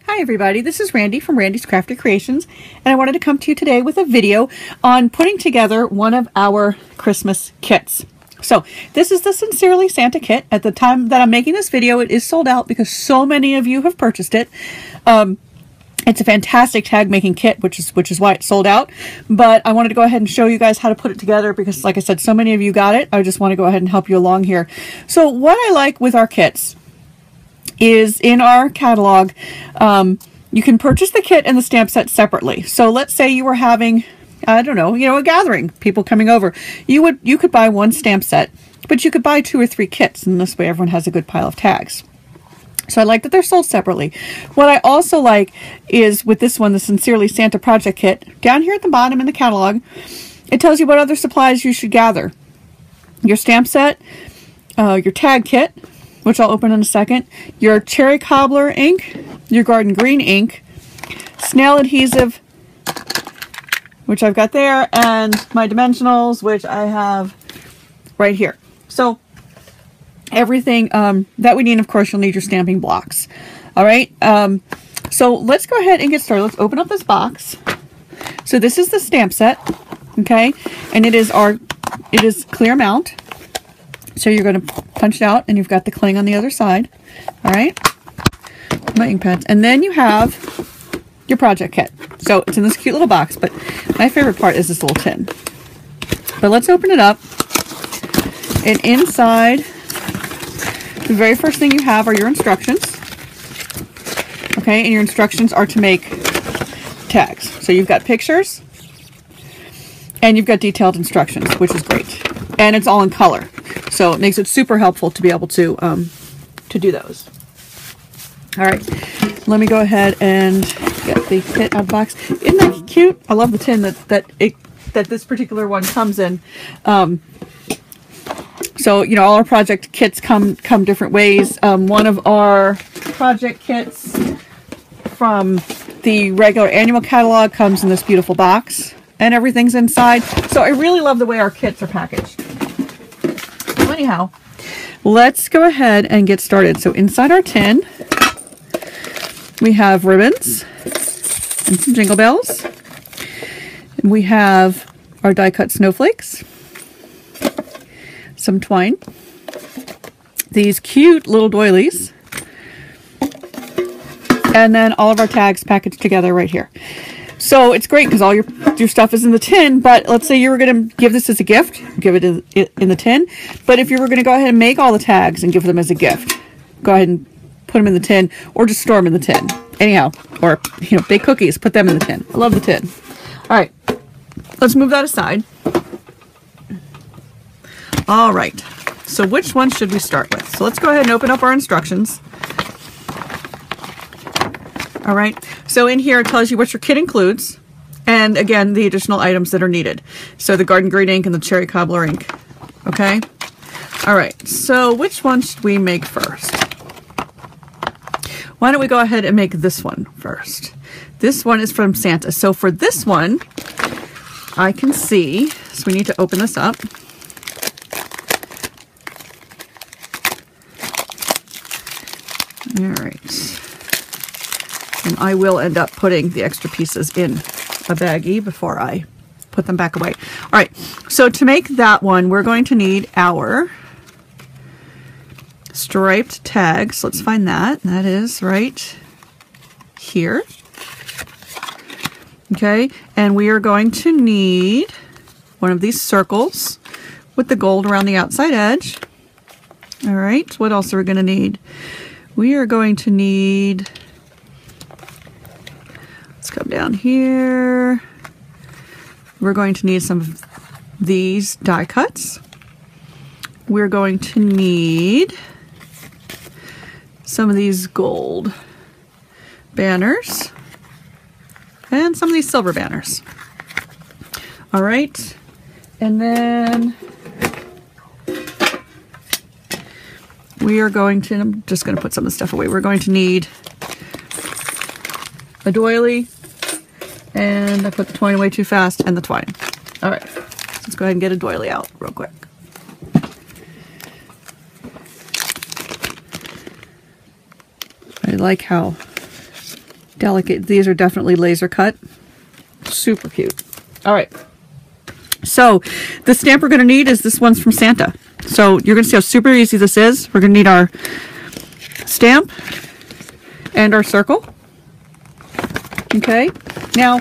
Hi everybody, this is Randy from Randy's Crafty Creations, and I wanted to come to you today with a video on putting together one of our Christmas kits. So this is the Sincerely Santa kit. At the time that I'm making this video, it is sold out because so many of you have purchased it. It's a fantastic tag making kit, which is why it's sold out. But I wanted to go ahead and show you guys how to put it together because, like I said, so many of you got it. I just want to go ahead and help you along here. So what I like with our kits is in our catalog, you can purchase the kit and the stamp set separately. So let's say you were having, I don't know, a gathering, people coming over. You could buy one stamp set, but you could buy 2 or 3 kits, and this way everyone has a good pile of tags. So I like that they're sold separately. What I also like is with this one, the Sincerely Santa Project Kit, down here at the bottom in the catalog, it tells you what other supplies you should gather. Your stamp set, your tag kit, which I'll open in a second, your cherry cobbler ink, your garden green ink, snail adhesive, which I've got there, and my dimensionals, which I have right here. So everything that we need. Of course, you'll need your stamping blocks. All right, so let's go ahead and get started. Let's open up this box. So this is the stamp set, okay, and it is clear mount. So you're going to punch it out, and you've got the cling on the other side. All right, my ink pads, and then you have your project kit. So it's in this cute little box, but my favorite part is this little tin. But let's open it up, and inside, the very first thing you have are your instructions. Okay, and your instructions are to make tags. So you've got pictures, and you've got detailed instructions, which is great, and it's all in color. So it makes it super helpful to be able to do those. All right, let me go ahead and get the kit out of the box. Isn't that cute? I love the tin that this particular one comes in. So all our project kits come different ways. One of our project kits from the regular annual catalog comes in this beautiful box, and everything's inside. So I really love the way our kits are packaged. Anyhow, let's go ahead and get started. So inside our tin, we have ribbons and some jingle bells. And we have our die cut snowflakes, some twine, these cute little doilies, and then all of our tags packaged together right here. So it's great because all your stuff is in the tin, but let's say you were going to give this as a gift, give it in the tin. But if you were going to go ahead and make all the tags and give them as a gift, go ahead and put them in the tin, or just store them in the tin. Anyhow, or bake cookies, put them in the tin. I love the tin. All right, let's move that aside. All right, so which one should we start with? So let's go ahead and open up our instructions. All right, so in here it tells you what your kit includes, and again, the additional items that are needed. So the garden green ink and the cherry cobbler ink, okay? All right, so which one should we make first? Why don't we go ahead and make this one first? This one is from Santa. So for this one, I can see, so we need to open this up. All right. And I will end up putting the extra pieces in a baggie before I put them back away. All right, so to make that one, we're going to need our striped tags. Let's find that. That is right here. Okay, and we are going to need one of these circles with the gold around the outside edge. All right, what else are we going to need? We are going to need, let's come down here. We're going to need some of these die cuts. We're going to need some of these gold banners and some of these silver banners. All right, and then we are going to, I'm just going to put some of the stuff away. We're going to need a doily, and I put the twine away too fast, and the twine. All right, let's go ahead and get a doily out real quick. I like how delicate. These are definitely laser cut. Super cute. All right. So the stamp we're going to need is this one's from Santa. So you're going to see how super easy this is. We're going to need our stamp and our circle. Okay. Now,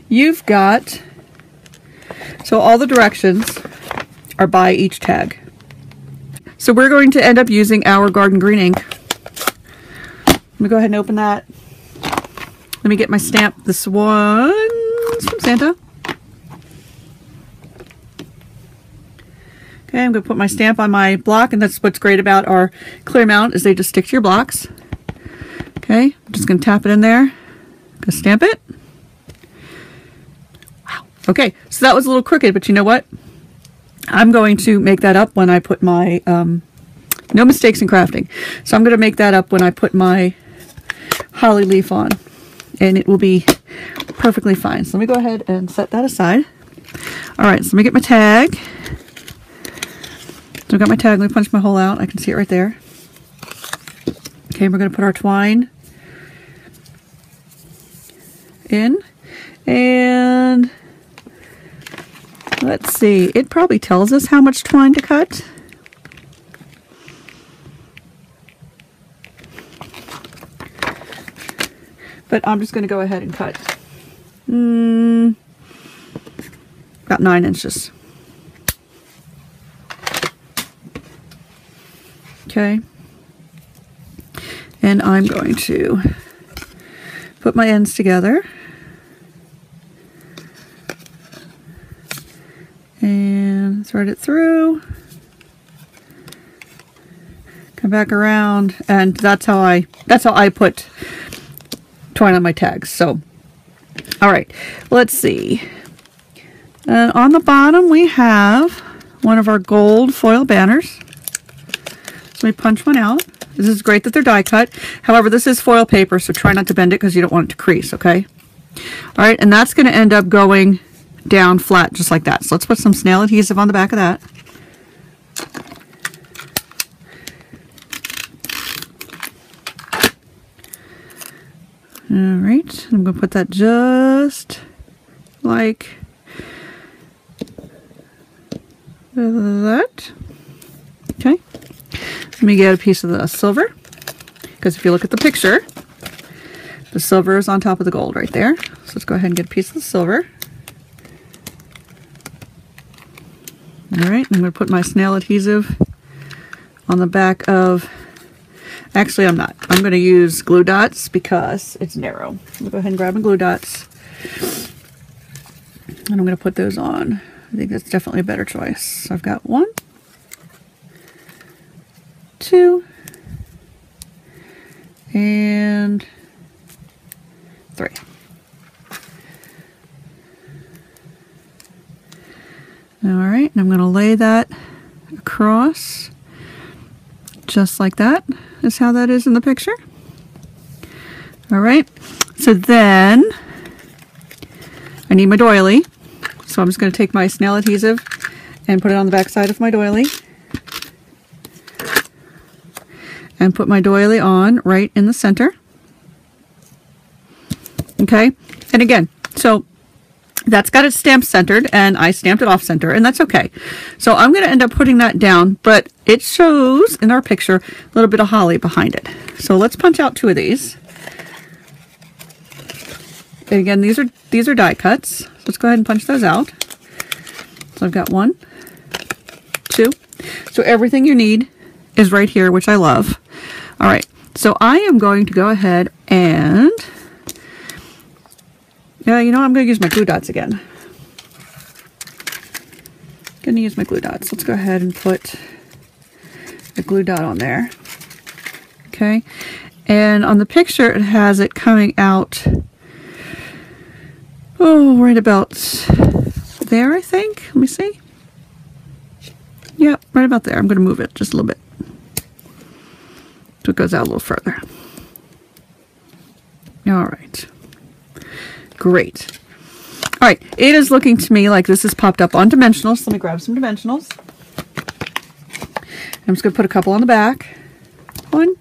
you've got, so all the directions are by each tag. So we're going to end up using our garden green ink. Let me go ahead and open that. Let me get my stamp. This one's from Santa. Okay, I'm going to put my stamp on my block, and that's what's great about our clear mount is they just stick to your blocks. Okay, I'm just going to tap it in there. Go stamp it. Wow. Okay, so that was a little crooked, but you know what? I'm going to make that up when I put my, no mistakes in crafting. So I'm going to make that up when I put my holly leaf on, and it will be perfectly fine. So let me go ahead and set that aside. All right, so let me get my tag. So I've got my tag. Let me punch my hole out. I can see it right there. Okay, we're going to put our twine in, and let's see. It probably tells us how much twine to cut. But I'm just going to go ahead and cut about 9 inches. Okay. And I'm going to put my ends together. And thread it through. Come back around, and that's how I put twine on my tags. So, all right, let's see. And on the bottom we have one of our gold foil banners. So let me punch one out. This is great that they're die cut. However, this is foil paper, so try not to bend it because you don't want it to crease, okay? All right, and that's going to end up going down flat just like that. So let's put some snail adhesive on the back of that. All right, I'm going to put that just like that. Okay. Let me get a piece of the silver, because if you look at the picture, the silver is on top of the gold right there. So let's go ahead and get a piece of the silver. All right, I'm going to put my snail adhesive on the back of, actually I'm not. I'm going to use glue dots because it's narrow. I'm going to go ahead and grab my glue dots. And I'm going to put those on. I think that's definitely a better choice. So I've got 1, 2, and 3. All right, and I'm going to lay that across just like that. Is how that is in the picture. All right, so then I need my doily. So I'm just going to take my snail adhesive and put it on the back side of my doily. And put my doily on right in the center. Okay, and again, so that's got it stamp centered, and I stamped it off center, and that's okay. So I'm going to end up putting that down, but it shows in our picture a little bit of holly behind it. So let's punch out 2 of these. And again, these are die cuts. So let's go ahead and punch those out. So I've got 1, 2. So everything you need is right here, which I love. All right, so I am going to go ahead and, you know, I'm going to use my glue dots again. Going to use my glue dots. Let's go ahead and put a glue dot on there. Okay, and on the picture it has it coming out, oh, right about there, I think. Let me see. Yep, right about there. I'm going to move it just a little bit so it goes out a little further. All right. Great. All right, it is looking to me like this is popped up on dimensionals. Let me grab some dimensionals. I'm just going to put a couple on the back. 1,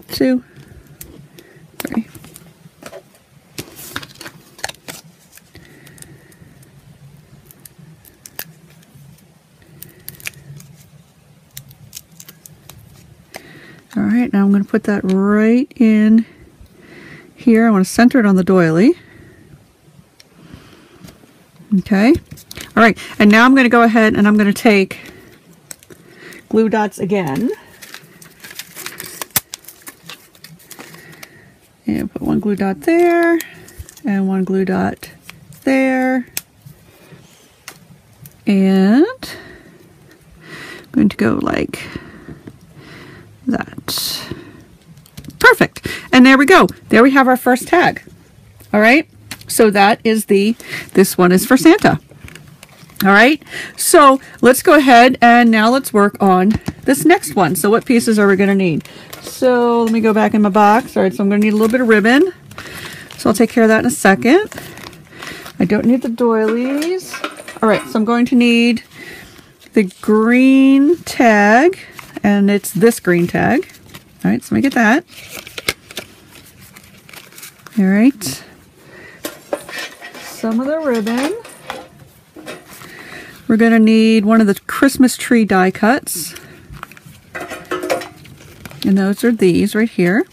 2, right, now I'm going to put that right in here. I want to center it on the doily. Okay. All right, and now I'm going to go ahead and I'm going to take glue dots again. And put one glue dot there and one glue dot there. And I'm going to go like that. Perfect. And there we go. There we have our first tag. All right. So that is this one is for Santa. All right. So let's go ahead and now let's work on this next one. So what pieces are we going to need? So let me go back in my box. All right. So I'm going to need a little bit of ribbon. So I'll take care of that in a second. I don't need the doilies. All right. So I'm going to need the green tag, and it's this green tag. All right. So let me get that. All right. Some of the ribbon. We're going to need one of the Christmas tree die cuts. And those are these right here.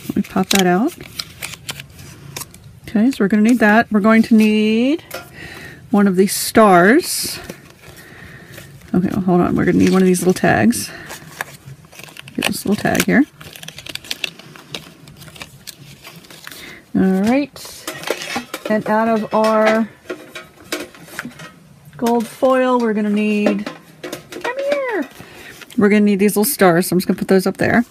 Let me pop that out. Okay, so we're going to need that. We're going to need one of these stars. Okay, well, hold on. We're going to need one of these little tags. Get this little tag here. All right. And out of our gold foil, we're going to need, come here, we're going to need these little stars. So I'm just going to put those up there.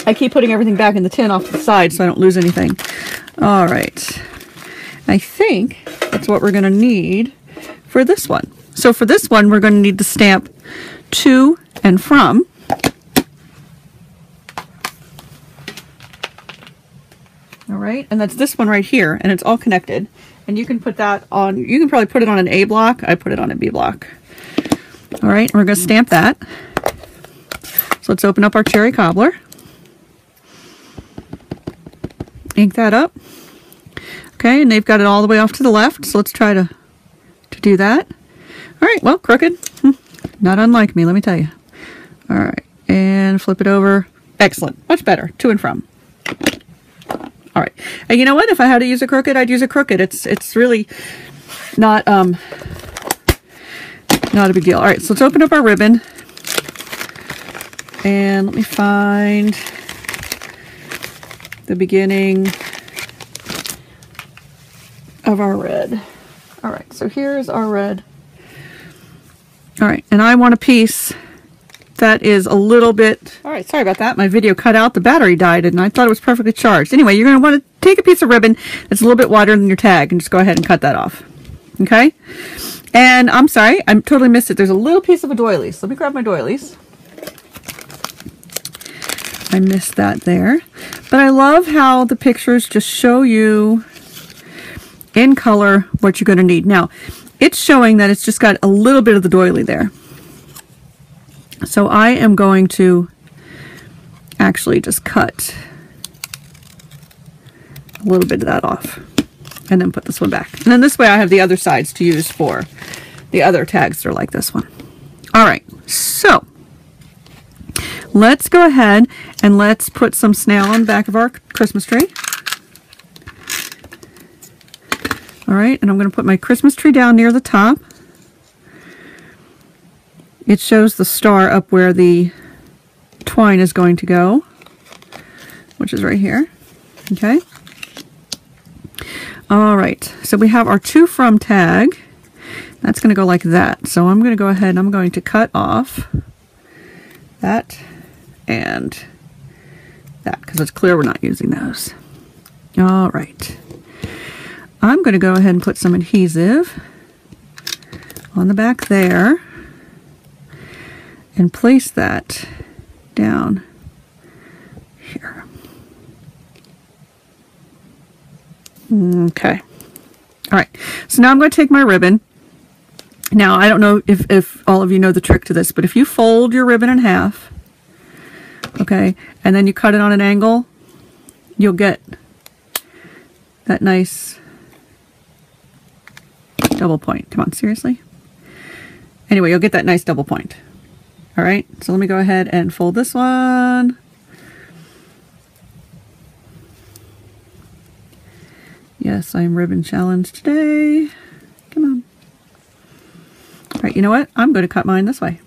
I keep putting everything back in the tin off to the side so I don't lose anything. All right. I think that's what we're going to need for this one. So for this one, we're going to need the stamp to and from. All right, and that's this one right here, and it's all connected. And you can put that on, you can probably put it on an A block. I put it on a B block. All right, and we're going to stamp that. So let's open up our cherry cobbler. Ink that up. Okay, and they've got it all the way off to the left, so let's try to do that. All right, well, crooked. Not unlike me, let me tell you. All right, and flip it over. Excellent, much better, to and from. All right, and you know what? If I had to use a crooked, I'd use a crooked. It's really not a big deal. All right, so let's open up our ribbon, and let me find the beginning of our red. All right, so here's our red. All right, and I want a piece that is a little bit, all right, sorry about that. My video cut out, the battery died, and I thought it was perfectly charged. Anyway, you're going to want to take a piece of ribbon that's a little bit wider than your tag and just go ahead and cut that off. Okay? And I'm sorry, I totally missed it. There's a little piece of a doily. So let me grab my doilies. I missed that there. But I love how the pictures just show you in color what you're going to need. Now, it's showing that it's just got a little bit of the doily there. So I am going to actually just cut a little bit of that off and then put this one back. And then this way I have the other sides to use for the other tags that are like this one. All right, so let's go ahead and let's put some snail on the back of our Christmas tree. All right, and I'm going to put my Christmas tree down near the top. It shows the star up where the twine is going to go, which is right here. Okay. All right, so we have our to from tag. That's going to go like that. So I'm going to go ahead and I'm going to cut off that and that because it's clear we're not using those. All right. I'm going to go ahead and put some adhesive on the back there and place that down here. Okay. All right. So now I'm going to take my ribbon. Now, I don't know if all of you know the trick to this, but if you fold your ribbon in half, okay, and then you cut it on an angle, you'll get that nice double point. Come on, seriously? Anyway, you'll get that nice double point. All right, so let me go ahead and fold this one. Yes, I'm ribbon challenged today. Come on. All right, you know what? I'm going to cut mine this way.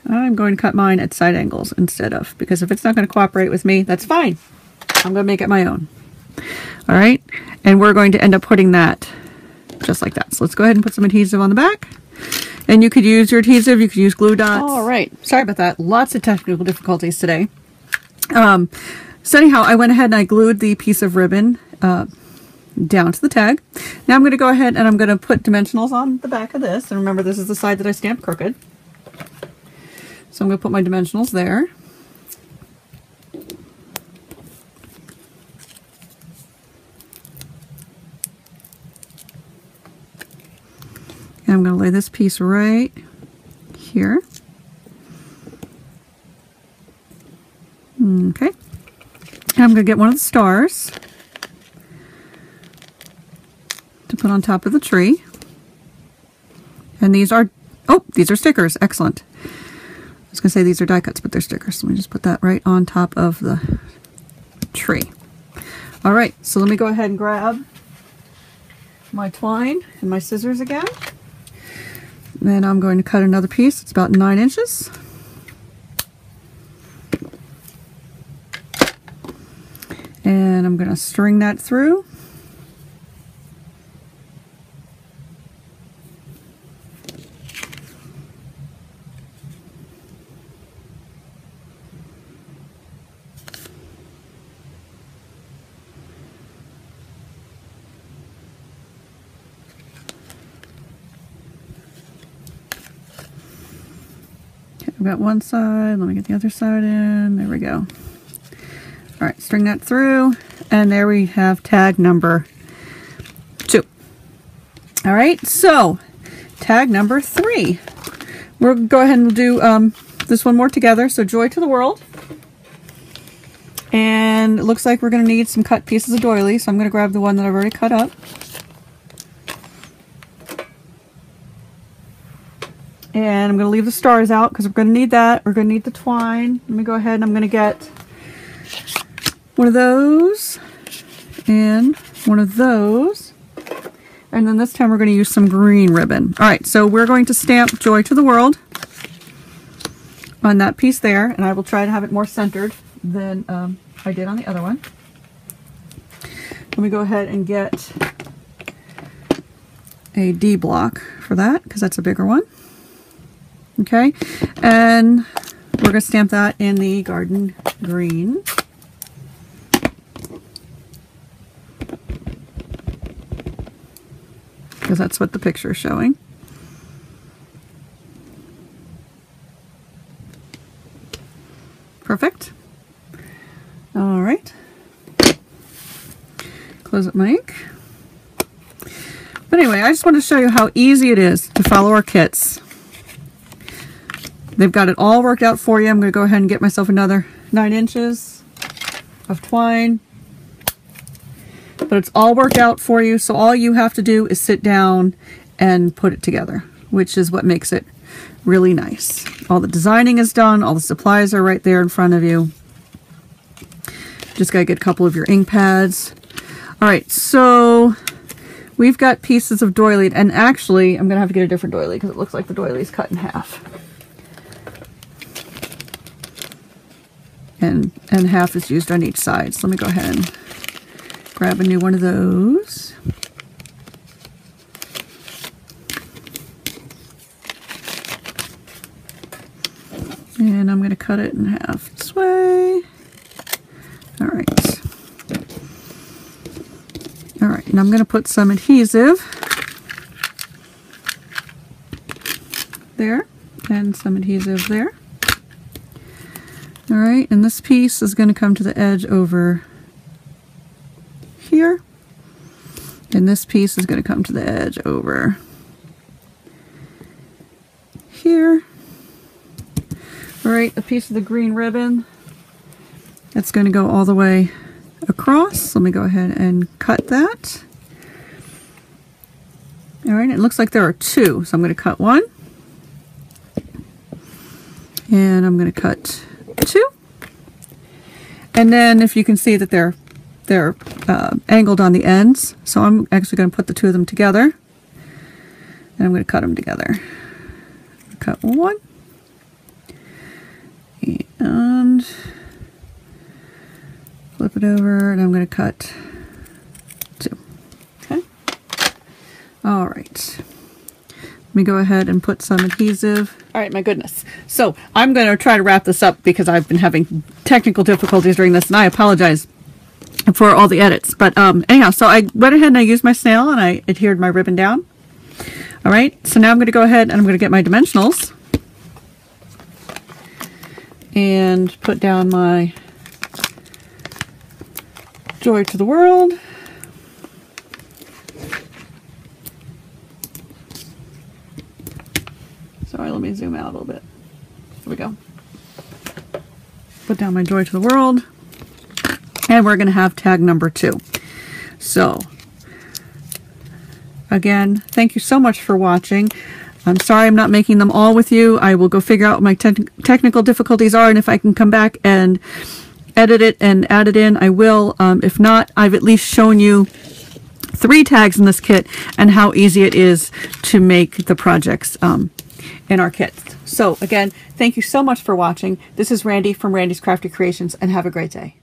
I'm going to cut mine at side angles instead of, because if it's not going to cooperate with me, that's fine. I'm going to make it my own. All right, and we're going to end up putting that just like that. So let's go ahead and put some adhesive on the back. And you could use your adhesive, you could use glue dots. All right, sorry about that. Lots of technical difficulties today. So anyhow, I went ahead and I glued the piece of ribbon down to the tag. Now I'm going to go ahead and I'm going to put dimensionals on the back of this. And remember, this is the side that I stamped crooked. So I'm going to put my dimensionals there. And I'm going to lay this piece right here. Okay. And I'm going to get one of the stars to put on top of the tree. And these are, oh, these are stickers. Excellent. I was going to say these are die cuts, but they're stickers. So let me just put that right on top of the tree. All right, so let me go ahead and grab my twine and my scissors again. Then I'm going to cut another piece. It's about 9 inches. And I'm going to string that through. I've got one side, let me get the other side in, there we go. All right, string that through, and there we have tag number 2. All right, so tag number 3. We'll go ahead and do this one more together. So Joy to the World. And it looks like we're going to need some cut pieces of doily, so I'm going to grab the one that I've already cut up. And I'm going to leave the stars out because we're going to need that. We're going to need the twine. Let me go ahead and I'm going to get one of those and one of those. And then this time we're going to use some green ribbon. All right, so we're going to stamp Joy to the World on that piece there. And I will try to have it more centered than I did on the other one. Let me go ahead and get a D block for that because that's a bigger one. Okay, and we're going to stamp that in the garden green. Because that's what the picture is showing. Perfect. All right. Close up my ink. But anyway, I just wanted to show you how easy it is to follow our kits. They've got it all worked out for you. I'm going to go ahead and get myself another 9 inches of twine. But it's all worked out for you, so all you have to do is sit down and put it together, which is what makes it really nice. All the designing is done, all the supplies are right there in front of you. Just got to get a couple of your ink pads. All right, so we've got pieces of doily, and actually I'm going to have to get a different doily because it looks like the doily is cut in half. And half is used on each side. So let me go ahead and grab a new one of those. And I'm going to cut it in half this way. All right. All right, and I'm going to put some adhesive there and some adhesive there. All right, and this piece is going to come to the edge over here, and this piece is going to come to the edge over here. All right, a piece of the green ribbon that's going to go all the way across. Let me go ahead and cut that. All right, it looks like there are 2, so I'm going to cut one. And I'm going to cut 2. And then if you can see that they're angled on the ends, so I'm actually going to put the 2 of them together, and I'm going to cut them together. Cut 1, and flip it over, and I'm going to cut 2. Okay. All right. Let me go ahead and put some adhesive. All right, my goodness. So I'm going to try to wrap this up because I've been having technical difficulties during this, and I apologize for all the edits. But anyhow, so I went ahead and I used my snail and I adhered my ribbon down. All right, so now I'm going to go ahead and I'm going to get my dimensionals and put down my Joy to the World. Sorry, let me zoom out a little bit. Here we go. Put down my Joy to the World. And we're going to have tag number 2. So, again, thank you so much for watching. I'm sorry I'm not making them all with you. I will go figure out what my technical difficulties are, and if I can come back and edit it and add it in, I will. If not, I've at least shown you 3 tags in this kit and how easy it is to make the projects in our kits. So again, thank you so much for watching. This is Randy from Randy's Crafty Creations, and have a great day.